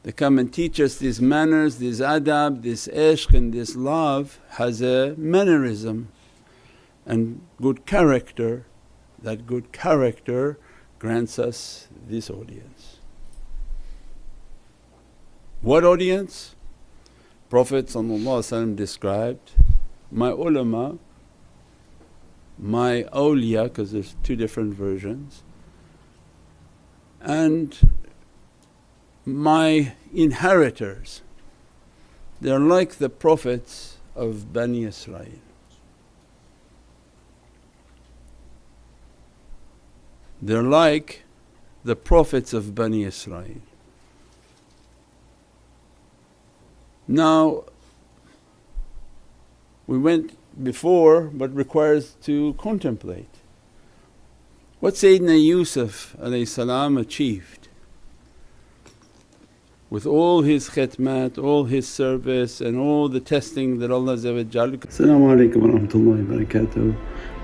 They come and teach us these manners, this adab, this ishq and this love has a mannerism and good character. That good character grants us this audience. What audience? Prophet described, my ulama, my awliyah, because there's two different versions, and my inheritors, they're like the prophets of Bani Israel. They're like the prophets of Bani Israel. Now we went before but requires to contemplate what Sayyidina Yusuf achieved with all his khidmat, all his service and all the testing that Allah. As-salamu alaykum wa rahmatullahi wa barakatuh.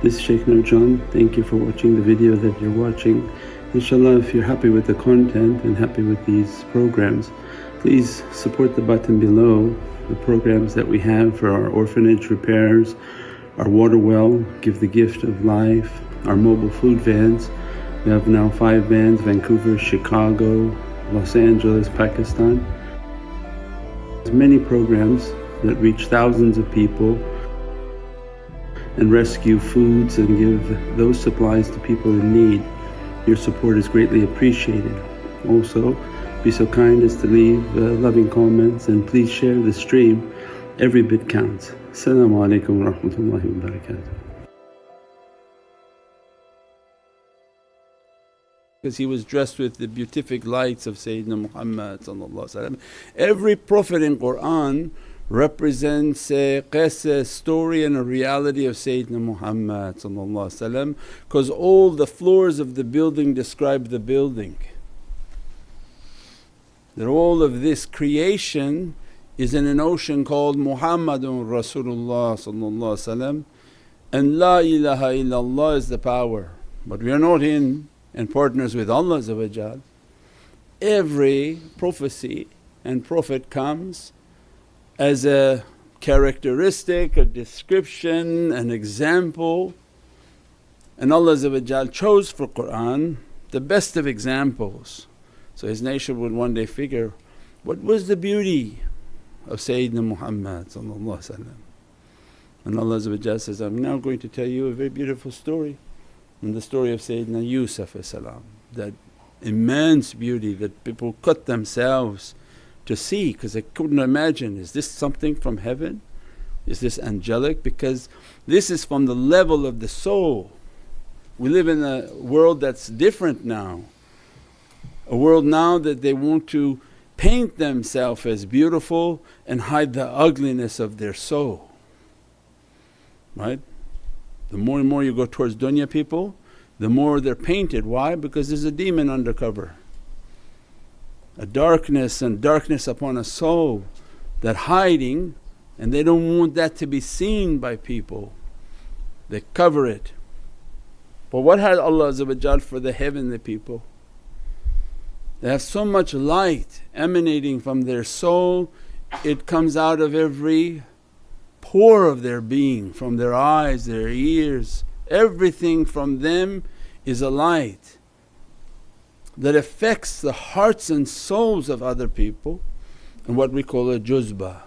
This is Shaykh Nurjan. Thank you for watching the video that you're watching. Inshallah, if you're happy with the content and happy with these programs, please support the button below, the programs that we have for our orphanage repairs, our water well, Give the Gift of Life, our mobile food vans. We have now 5 vans: Vancouver, Chicago, Los Angeles, Pakistan. There's many programs that reach thousands of people and rescue foods and give those supplies to people in need. Your support is greatly appreciated. Also, be so kind as to leave loving comments and please share the stream. Every bit counts. As-salamu alaykum wa rahmatullahi wa barakatuh. Because he was dressed with the beatific lights of Sayyidina Muhammad. Every prophet in Qur'an represents a qissa, story and a reality of Sayyidina Muhammad, because all the floors of the building describe the building. That all of this creation is in an ocean called Muhammadun Rasulullah and La ilaha illallah is the power. But we are not in and partners with Allah. Every prophecy and prophet comes as a characteristic, a description, an example, and Allah chose for Qur'an the best of examples. So His nation would one day figure, what was the beauty of Sayyidina Muhammad. And Allah says, I'm now going to tell you a very beautiful story, and the story of Sayyidina Yusuf, that immense beauty that people cut themselves to see because they couldn't imagine, is this something from heaven? Is this angelic? Because this is from the level of the soul. We live in a world that's different now, a world now that they want to paint themselves as beautiful and hide the ugliness of their soul, right? The more and more you go towards dunya people, the more they're painted. Why? Because there's a demon undercover, a darkness and darkness upon a soul that hiding, and they don't want that to be seen by people. They cover it. But what had Allah for the heavenly people? They have so much light emanating from their soul, it comes out of every pore of their being, from their eyes, their ears, everything from them is a light that affects the hearts and souls of other people, and what we call a juzba.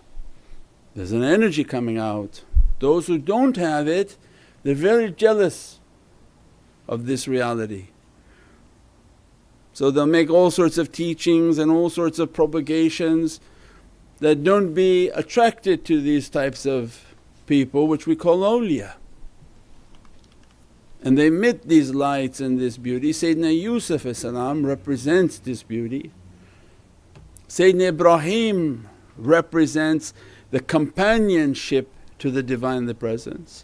There's an energy coming out. Those who don't have it, they're very jealous of this reality. So they'll make all sorts of teachings and all sorts of propagations that don't be attracted to these types of people, which we call awliyah. And they emit these lights and this beauty. Sayyidina Yusuf represents this beauty. Sayyidina Ibrahim represents the companionship to the Divinely Presence.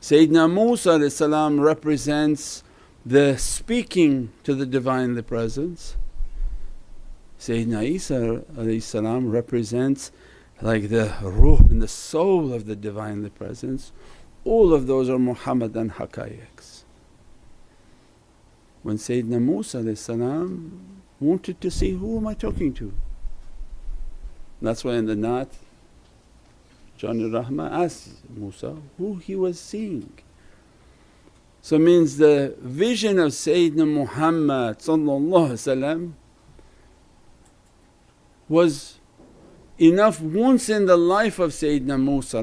Sayyidina Musa represents the speaking to the Divinely Presence. Sayyidina Isa represents like the ruh and the soul of the Divinely Presence. All of those are Muhammadan haqqaiqs. When Sayyidina Musa wanted to see, who am I talking to? That's why in the Naat Jani Rahmah asked Musa who he was seeing. So means the vision of Sayyidina Muhammad was enough once in the life of Sayyidina Musa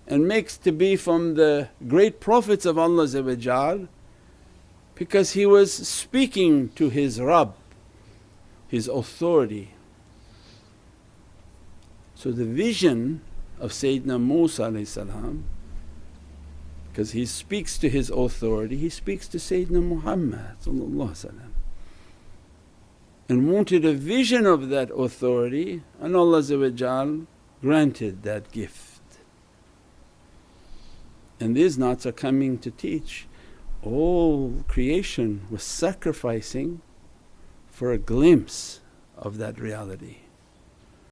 and makes to be from the great prophets of Allah because he was speaking to his Rabb, his authority. So the vision of Sayyidina Musa because he speaks to his authority, he speaks to Sayyidina Muhammad and wanted a vision of that authority, and Allah granted that gift. And these Naats are coming to teach all creation was sacrificing for a glimpse of that reality.